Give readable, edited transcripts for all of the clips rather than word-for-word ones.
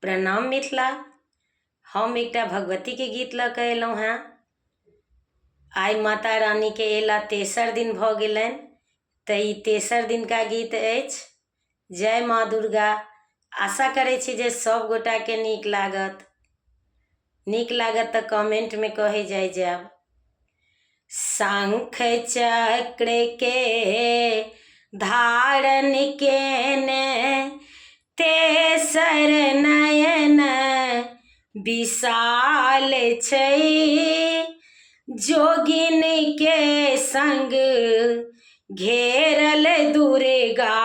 प्रणाम मिथिला। हम एकटा भगवती के गीत लऽ कऽ अयलहुँ हेँ। आइ माता रानी के अयला तेसर दिन भऽ गेलनि, तऽ ई तेसर दिनका गीत अछि। जय माँ दुर्गा। आशा करै छी जे सब गोटाके नीक लागत। नीक लागत तऽ कमेंटमे कहै जायब। शंख चक्र के धारण केने तेसर नयन विशाल छै, जोगिन के संग घेरल दुर्गा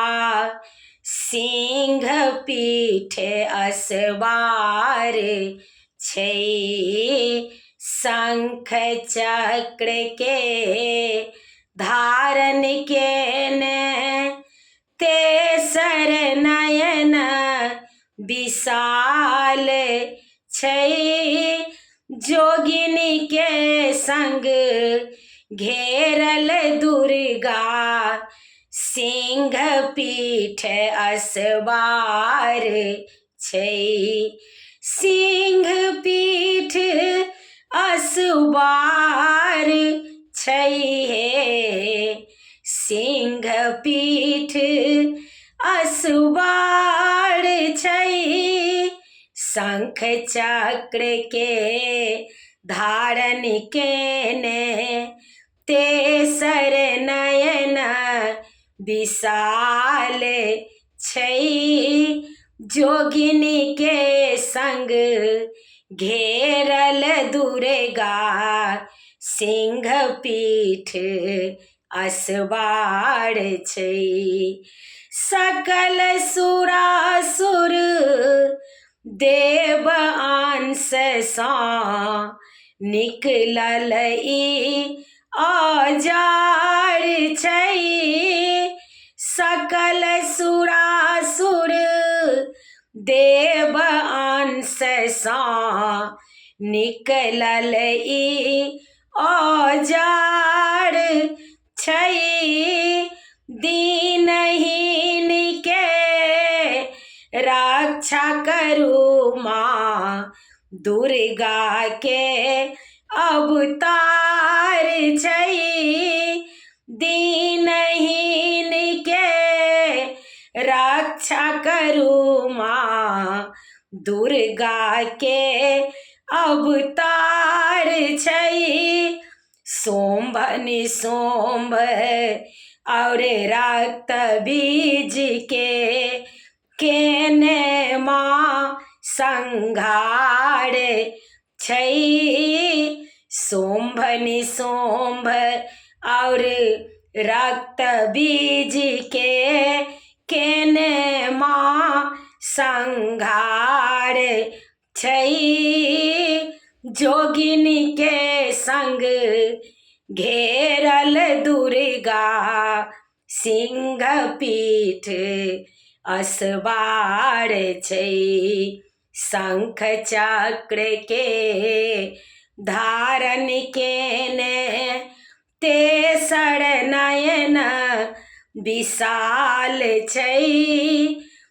सिंह पीठ असवार छै। शंख चक्र के धारण केने तेसर नयन विशाल छै, जोगिनी के संग घेरल दुर्गा सिंह पीठ असवार छै। सिंह पीठ असवार छै हे, सिंह पीठ असवार छै। शंख चक्र के धारण केने तेसर नयन विशाल छै, जोगिनी के संग घेरल दुर्गा सिंह पीठ असवार छै। सकल सुरासुर देव अंश सँ निकलल ई औजार छै। सकल सुरासुर देव अंश सँ निकलल ई औजार छै। दीनहीन के रक्षा करू माँ दुर्गा के अवतार छै। दीनहीन के रक्षा करू माँ दुर्गा के अवतार छै। सोम्भ निसोम्भ और रक्त बीज के केने माँ संघार छै। सोम्भ निसोम्भ और रक्त बीज के केने माँ संघार छै, जोगिनी के संग घेरल दुर्गा सिंह पीठ असवार छै। शंख चक्र के धारण केने तेसर नयन विशाल छै,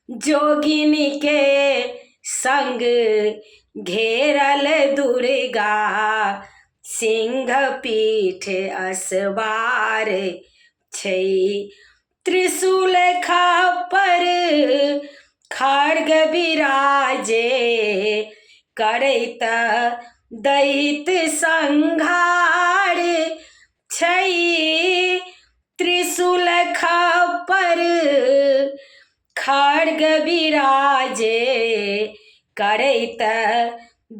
जोगिनी के संग घेरल दुर्गा सिंह पीठ असवार छै। त्रिशूल खप्पर खड्ग बिराजे, करैत दैत्य संहार छै। त्रिशूल खप्पर खड्ग बिराजे, करैत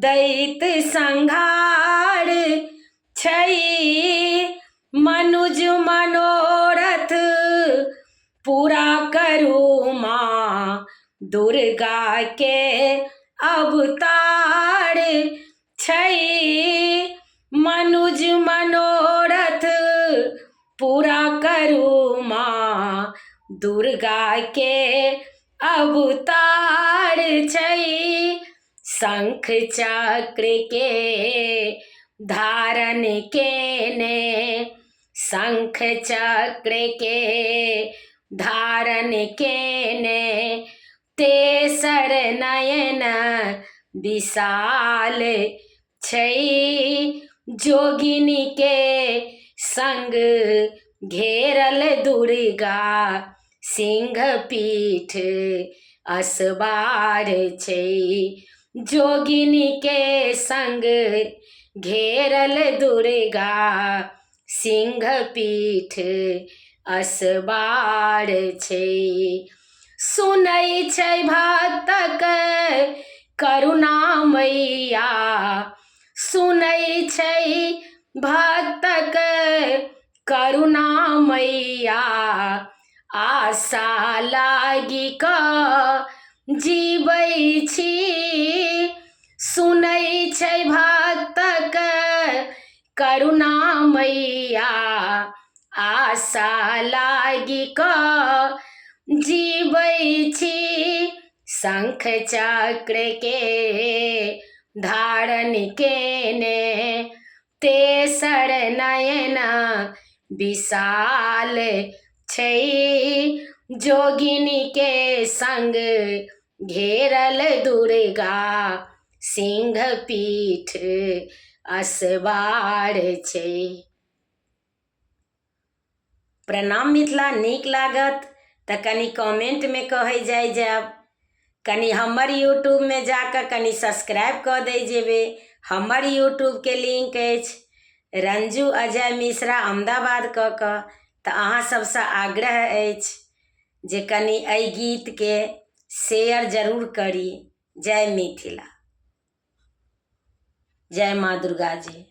दैत्य संहार छै। मनुज मनोरथ पूरा करू माँ दुर्गा के अवतार छै। मनुज मनोरथ पूरा करू माँ दुर्गा के अवतार छै। शंख चक्र के धारण केने शंख चक्र के धारण केने तेसर नयन विशाल छै। जोगिनी के संग घेरल दुर्गा सिंह पीठ असबार छै। जोगिनी के संग घेरल दुर्गा सिंह पीठ असबार छै। सुनै छै भक्तक करुणा मैया, सुनै छै भक्तक करुणा मैया, आशा लागी कऽ जीबै छी। सुनै छै भक्तक करुणा मैया, आशा लागी कऽ जीबै छी। शंख चक्र के धारण केने तेसर नयन विशाल छै। जोगिनी के संग घेरल दुर्गा सिंह पीठ असबार छै। प्रणाम मिथिला। नीक लागत तऽ कनि कमेंटमे कहै जायब। कनि हमर यूट्यूबमे जाकऽ कनि सब्सक्राइब कऽ दै जेबै। हमर यूट्यूबके लिंक अछि रंजू अजय मिश्रा अहमदाबाद कऽ कऽ। तऽ अहाँ सबसँ आग्रह अछि जे कनि एहि गीतके शेयर जरूर करी। जय मिथिला, जय माँ दुर्गा जी।